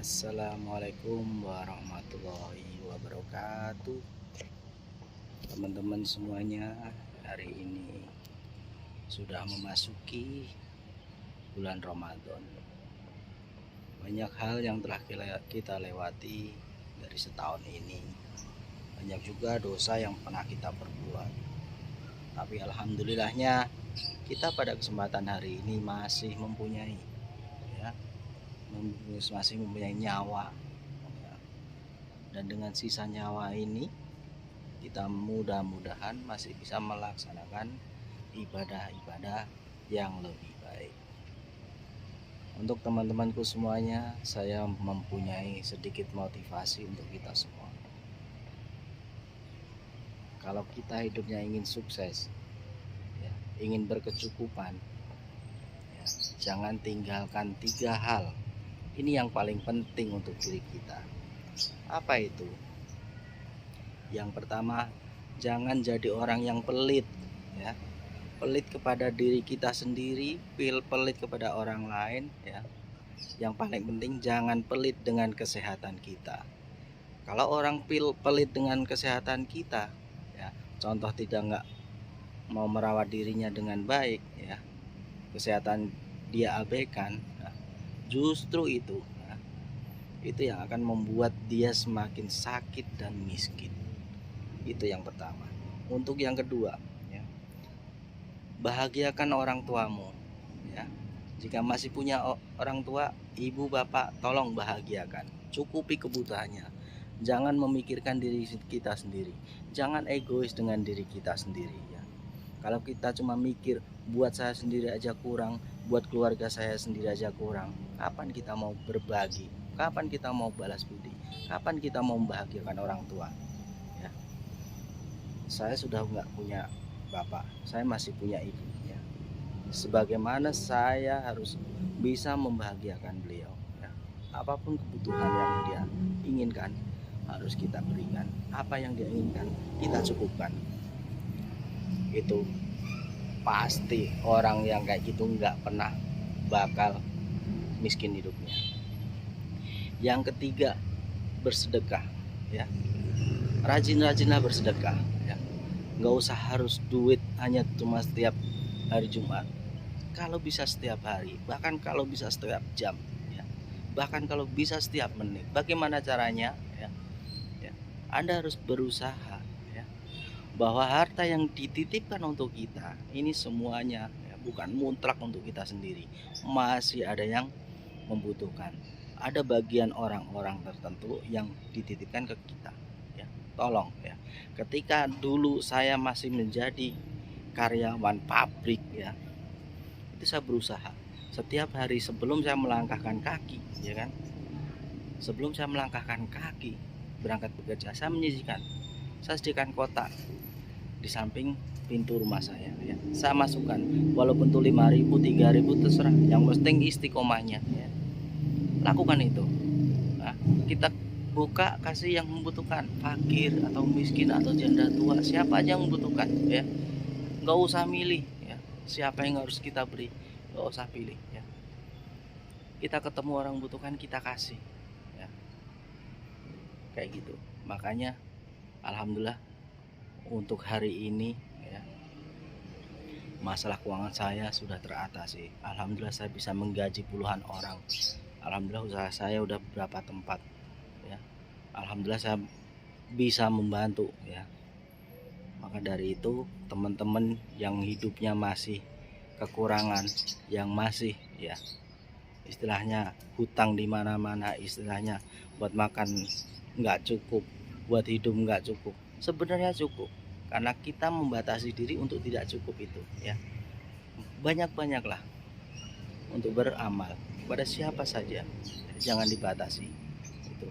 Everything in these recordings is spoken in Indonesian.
Assalamualaikum warahmatullahi wabarakatuh. Teman-teman semuanya, hari ini sudah memasuki bulan Ramadan. Banyak hal yang telah kita lewati dari setahun ini. Banyak juga dosa yang pernah kita perbuat. Tapi alhamdulillahnya kita pada kesempatan hari ini masih mempunyai nyawa, dan dengan sisa nyawa ini kita mudah-mudahan masih bisa melaksanakan ibadah-ibadah yang lebih baik. Untuk teman-temanku semuanya, saya mempunyai sedikit motivasi untuk kita semua. Kalau kita hidupnya ingin sukses, ingin berkecukupan, jangan tinggalkan 3 hal. Ini yang paling penting untuk diri kita. Apa itu? Yang pertama, jangan jadi orang yang pelit, pelit kepada diri kita sendiri, pelit kepada orang lain, Yang paling penting, jangan pelit dengan kesehatan kita. Kalau orang pelit dengan kesehatan kita, contoh nggak mau merawat dirinya dengan baik, kesehatan dia abaikan, justru itu yang akan membuat dia semakin sakit dan miskin. Itu yang pertama. Untuk yang kedua, bahagiakan orang tuamu, jika masih punya orang tua, ibu bapak, tolong bahagiakan, cukupi kebutuhannya. Jangan memikirkan diri kita sendiri, jangan egois dengan diri kita sendiri. Kalau kita cuma mikir buat saya sendiri aja kurang, buat keluarga saya sendiri aja kurang, kapan kita mau berbagi? Kapan kita mau balas budi? Kapan kita mau membahagiakan orang tua? Saya sudah nggak punya bapak, saya masih punya ibu. Sebagaimana saya harus bisa membahagiakan beliau, apapun kebutuhan yang dia inginkan harus kita berikan. Apa yang dia inginkan kita cukupkan. Itu pasti orang yang kayak gitu nggak pernah bakal miskin hidupnya. Yang ketiga, bersedekah, rajin-rajinlah bersedekah, nggak usah harus duit hanya cuma setiap hari Jumat. Kalau bisa setiap hari, bahkan kalau bisa setiap jam, bahkan kalau bisa setiap menit. Bagaimana caranya? Anda harus berusaha, bahwa harta yang dititipkan untuk kita ini semuanya bukan mutlak untuk kita sendiri. Masih ada yang membutuhkan. Ada bagian orang-orang tertentu yang dititipkan ke kita. Tolong, ketika dulu saya masih menjadi karyawan pabrik, itu saya berusaha setiap hari sebelum saya melangkahkan kaki, sebelum saya melangkahkan kaki berangkat bekerja, saya sediakan kotak di samping pintu rumah saya, saya masukkan, walaupun tuh 5.000, 3.000 terserah, yang penting istiqomahnya, lakukan itu. Kita buka, kasih yang membutuhkan, fakir atau miskin atau janda tua, siapa aja yang membutuhkan, nggak usah milih, siapa yang harus kita beri, nggak usah pilih, kita ketemu orang membutuhkan, kita kasih, kayak gitu. Makanya alhamdulillah untuk hari ini, masalah keuangan saya sudah teratasi. Alhamdulillah saya bisa menggaji puluhan orang. Alhamdulillah usaha saya udah beberapa tempat, alhamdulillah saya bisa membantu, Maka dari itu, teman-teman yang hidupnya masih kekurangan, yang masih istilahnya hutang di mana-mana, istilahnya buat makan nggak cukup, buat hidup nggak cukup, sebenarnya cukup, karena kita membatasi diri untuk tidak cukup itu, banyak-banyaklah untuk beramal kepada siapa saja, jangan dibatasi itu,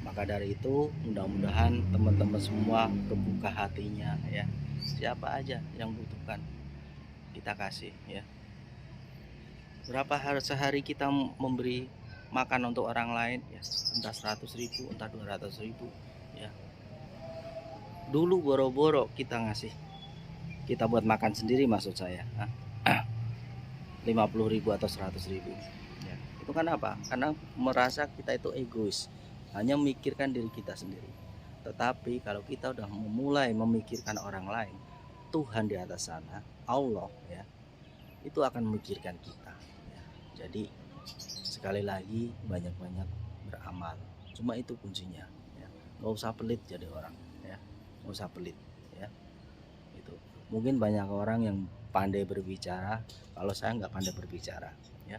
Maka dari itu, mudah-mudahan teman-teman semua kebuka hatinya, siapa aja yang butuhkan kita kasih, Berapa hari sehari kita memberi makan untuk orang lain, entah 100.000, entah 200.000, Dulu boro-boro kita ngasih, kita buat makan sendiri, maksud saya 50.000 atau 100.000, Itu kan apa? Karena merasa kita itu egois, hanya memikirkan diri kita sendiri. Tetapi kalau kita udah memulai memikirkan orang lain, Tuhan di atas sana, Allah ya, itu akan memikirkan kita ya. Jadi sekali lagi banyak-banyak beramal. Cuma itu kuncinya ya. Nggak usah pelit jadi orang ya. Nggak usah pelit ya. Itu. Mungkin banyak orang yang pandai berbicara, kalau saya nggak pandai berbicara ya.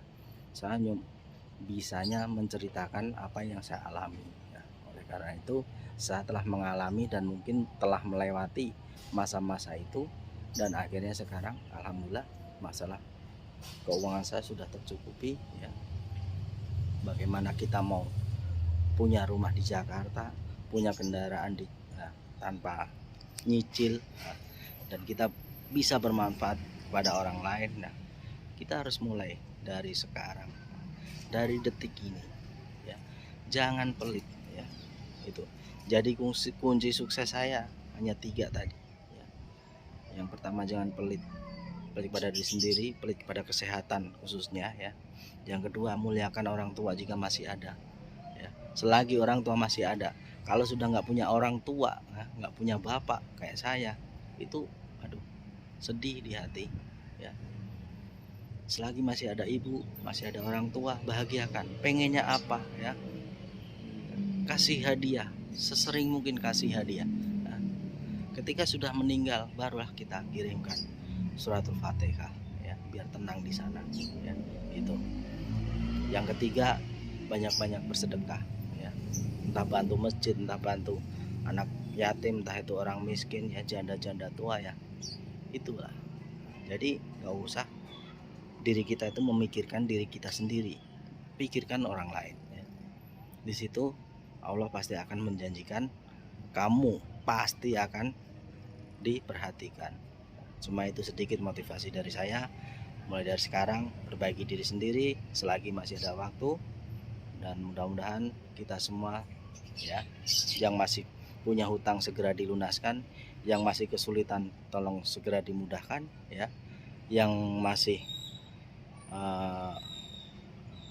Saya bisanya menceritakan apa yang saya alami ya. Oleh karena itu saya telah mengalami dan mungkin telah melewati masa-masa itu, dan akhirnya sekarang alhamdulillah masalah keuangan saya sudah tercukupi ya. Bagaimana kita mau punya rumah di Jakarta, punya kendaraan tanpa nyicil, dan kita bisa bermanfaat pada orang lain. Nah, kita harus mulai dari sekarang, dari detik ini ya. Jangan pelit ya. Itu jadi kunci sukses saya hanya 3 tadi ya. Yang pertama, jangan pelit pada diri sendiri, pelit pada kesehatan khususnya ya. Yang kedua, muliakan orang tua jika masih ada ya. Selagi orang tua masih ada. Kalau sudah nggak punya orang tua, nggak punya bapak kayak saya, itu aduh, sedih di hati ya. Selagi masih ada ibu, masih ada orang tua, bahagiakan. Pengennya apa ya? Kasih hadiah, sesering mungkin kasih hadiah. Nah, ketika sudah meninggal, barulah kita kirimkan suratul Fatihah ya, biar tenang di sana ya. Itu. Yang ketiga, banyak-banyak bersedekah ya. Entah bantu masjid, entah bantu anak yatim, entah itu orang miskin ya, janda-janda tua ya. Itulah. Jadi nggak usah diri kita itu memikirkan diri kita sendiri, pikirkan orang lain ya. Di situ Allah pasti akan menjanjikan kamu pasti akan diperhatikan. Cuma itu sedikit motivasi dari saya. Mulai dari sekarang perbaiki diri sendiri selagi masih ada waktu, dan mudah-mudahan kita semua ya, yang masih punya hutang segera dilunaskan, yang masih kesulitan tolong segera dimudahkan ya, yang masih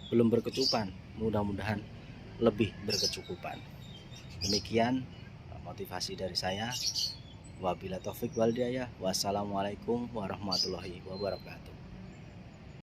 belum berkecukupan mudah-mudahan lebih berkecukupan. Demikian motivasi dari saya. Wabillahi taufik wal hidayah. Wassalamualaikum warahmatullahi wabarakatuh.